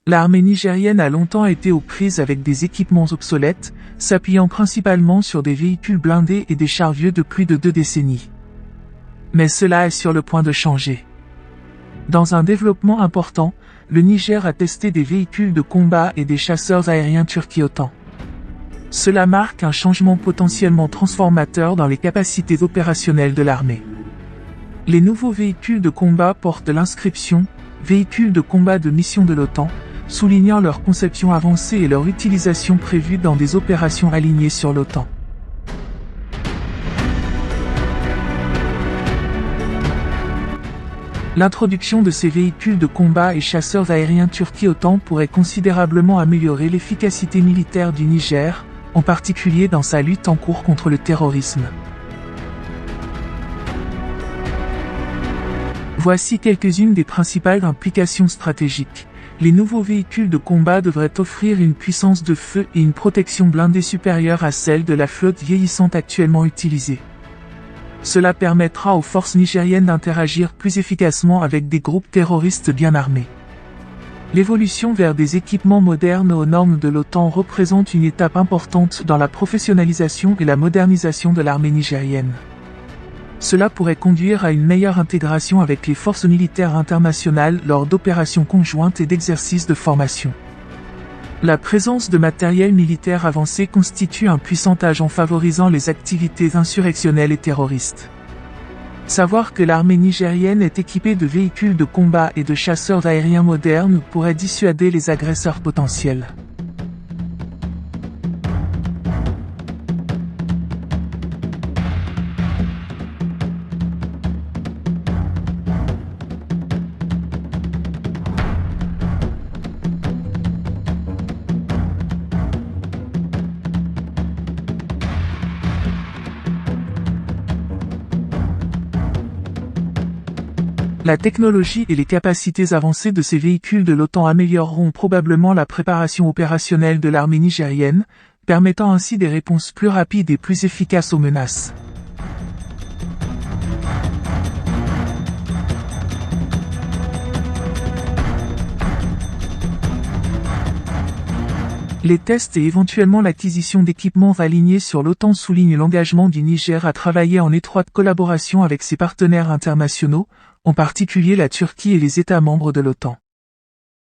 L'armée nigérienne a longtemps été aux prises avec des équipements obsolètes, s'appuyant principalement sur des véhicules blindés et des chars vieux de plus de 2 décennies. Mais cela est sur le point de changer. Dans un développement important, le Niger a testé des véhicules de combat et des chasseurs aériens turcs-OTAN. Cela marque un changement potentiellement transformateur dans les capacités opérationnelles de l'armée. Les nouveaux véhicules de combat portent l'inscription « Véhicules de combat de mission de l'OTAN », soulignant leur conception avancée et leur utilisation prévue dans des opérations alignées sur l'OTAN. L'introduction de ces véhicules de combat et chasseurs aériens turcs-OTAN pourrait considérablement améliorer l'efficacité militaire du Niger, en particulier dans sa lutte en cours contre le terrorisme. Voici quelques-unes des principales implications stratégiques. Les nouveaux véhicules de combat devraient offrir une puissance de feu et une protection blindée supérieure à celle de la flotte vieillissante actuellement utilisée. Cela permettra aux forces nigériennes d'interagir plus efficacement avec des groupes terroristes bien armés. L'évolution vers des équipements modernes aux normes de l'OTAN représente une étape importante dans la professionnalisation et la modernisation de l'armée nigérienne. Cela pourrait conduire à une meilleure intégration avec les forces militaires internationales lors d'opérations conjointes et d'exercices de formation. La présence de matériel militaire avancé constitue un puissant agent favorisant les activités insurrectionnelles et terroristes. Savoir que l'armée nigérienne est équipée de véhicules de combat et de chasseurs aériens modernes pourrait dissuader les agresseurs potentiels. La technologie et les capacités avancées de ces véhicules de l'OTAN amélioreront probablement la préparation opérationnelle de l'armée nigérienne, permettant ainsi des réponses plus rapides et plus efficaces aux menaces. Les tests et éventuellement l'acquisition d'équipements alignés sur l'OTAN soulignent l'engagement du Niger à travailler en étroite collaboration avec ses partenaires internationaux, en particulier la Turquie et les États membres de l'OTAN.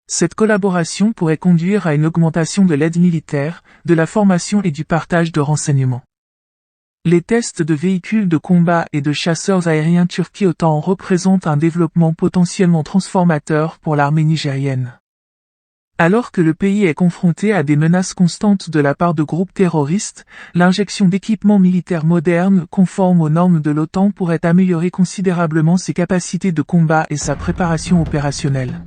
Cette collaboration pourrait conduire à une augmentation de l'aide militaire, de la formation et du partage de renseignements. Les tests de véhicules de combat et de chasseurs aériens turcs-OTAN représentent un développement potentiellement transformateur pour l'armée nigérienne. Alors que le pays est confronté à des menaces constantes de la part de groupes terroristes, l'injection d'équipements militaires modernes conformes aux normes de l'OTAN pourrait améliorer considérablement ses capacités de combat et sa préparation opérationnelle.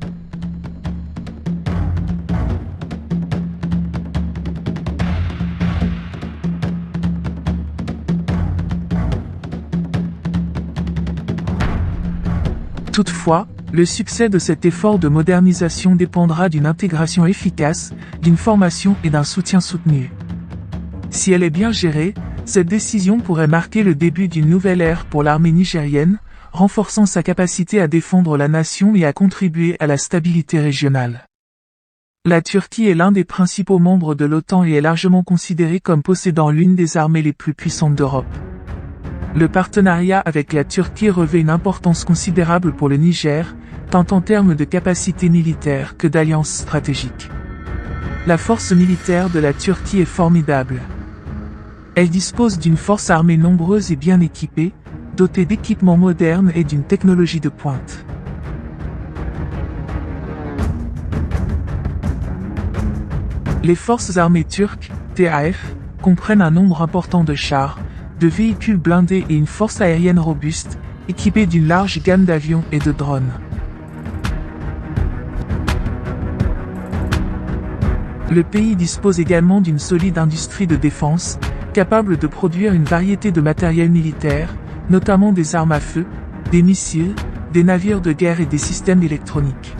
Toutefois, le succès de cet effort de modernisation dépendra d'une intégration efficace, d'une formation et d'un soutien soutenu. Si elle est bien gérée, cette décision pourrait marquer le début d'une nouvelle ère pour l'armée nigérienne, renforçant sa capacité à défendre la nation et à contribuer à la stabilité régionale. La Turquie est l'un des principaux membres de l'OTAN et est largement considérée comme possédant l'une des armées les plus puissantes d'Europe. Le partenariat avec la Turquie revêt une importance considérable pour le Niger, tant en termes de capacité militaire que d'alliances stratégiques. La force militaire de la Turquie est formidable. Elle dispose d'une force armée nombreuse et bien équipée, dotée d'équipements modernes et d'une technologie de pointe. Les forces armées turques, TAF, comprennent un nombre important de chars, de véhicules blindés et une force aérienne robuste, équipée d'une large gamme d'avions et de drones. Le pays dispose également d'une solide industrie de défense, capable de produire une variété de matériel militaire, notamment des armes à feu, des missiles, des navires de guerre et des systèmes électroniques.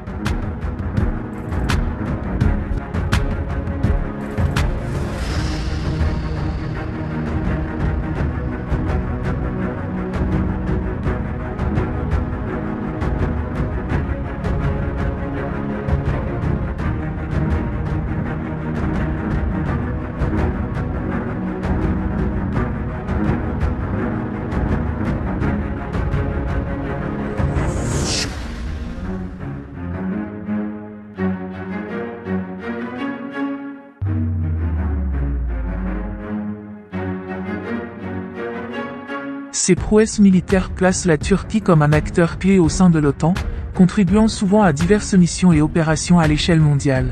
Ces prouesses militaires placent la Turquie comme un acteur clé au sein de l'OTAN, contribuant souvent à diverses missions et opérations à l'échelle mondiale.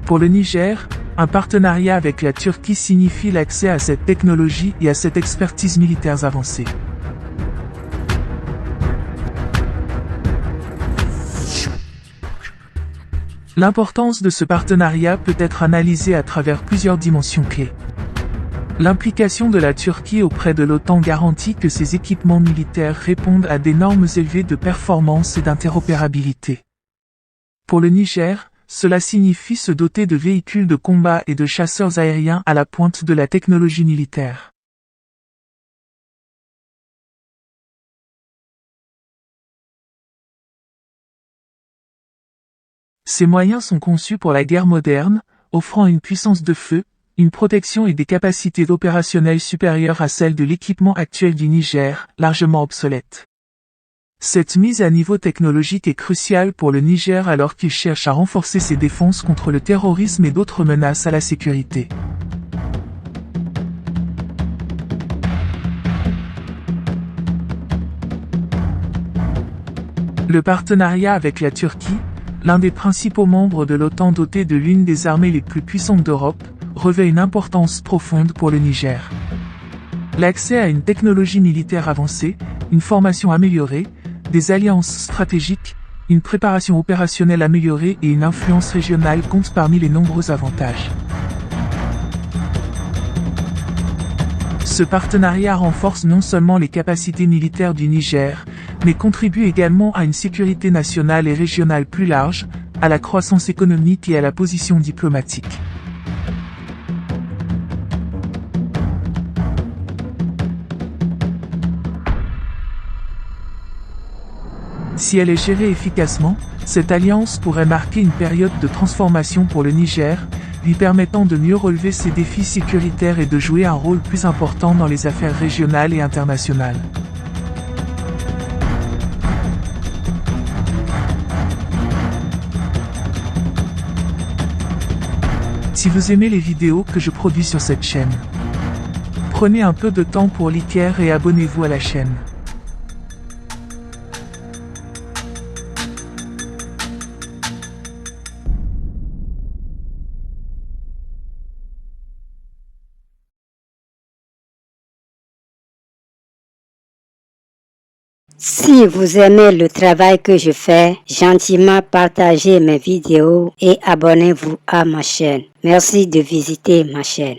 Pour le Niger, un partenariat avec la Turquie signifie l'accès à cette technologie et à cette expertise militaire avancée. L'importance de ce partenariat peut être analysée à travers plusieurs dimensions clés. L'implication de la Turquie auprès de l'OTAN garantit que ces équipements militaires répondent à des normes élevées de performance et d'interopérabilité. Pour le Niger, cela signifie se doter de véhicules de combat et de chasseurs aériens à la pointe de la technologie militaire. Ces moyens sont conçus pour la guerre moderne, offrant une puissance de feu, une protection et des capacités opérationnelles supérieures à celles de l'équipement actuel du Niger, largement obsolète. Cette mise à niveau technologique est cruciale pour le Niger alors qu'il cherche à renforcer ses défenses contre le terrorisme et d'autres menaces à la sécurité. Le partenariat avec la Turquie, l'un des principaux membres de l'OTAN doté de l'une des armées les plus puissantes d'Europe, revêt une importance profonde pour le Niger. L'accès à une technologie militaire avancée, une formation améliorée, des alliances stratégiques, une préparation opérationnelle améliorée et une influence régionale comptent parmi les nombreux avantages. Ce partenariat renforce non seulement les capacités militaires du Niger, mais contribue également à une sécurité nationale et régionale plus large, à la croissance économique et à la position diplomatique. Si elle est gérée efficacement, cette alliance pourrait marquer une période de transformation pour le Niger, lui permettant de mieux relever ses défis sécuritaires et de jouer un rôle plus important dans les affaires régionales et internationales. Si vous aimez les vidéos que je produis sur cette chaîne, prenez un peu de temps pour liker et abonnez-vous à la chaîne. Si vous aimez le travail que je fais, gentiment partagez mes vidéos et abonnez-vous à ma chaîne. Merci de visiter ma chaîne.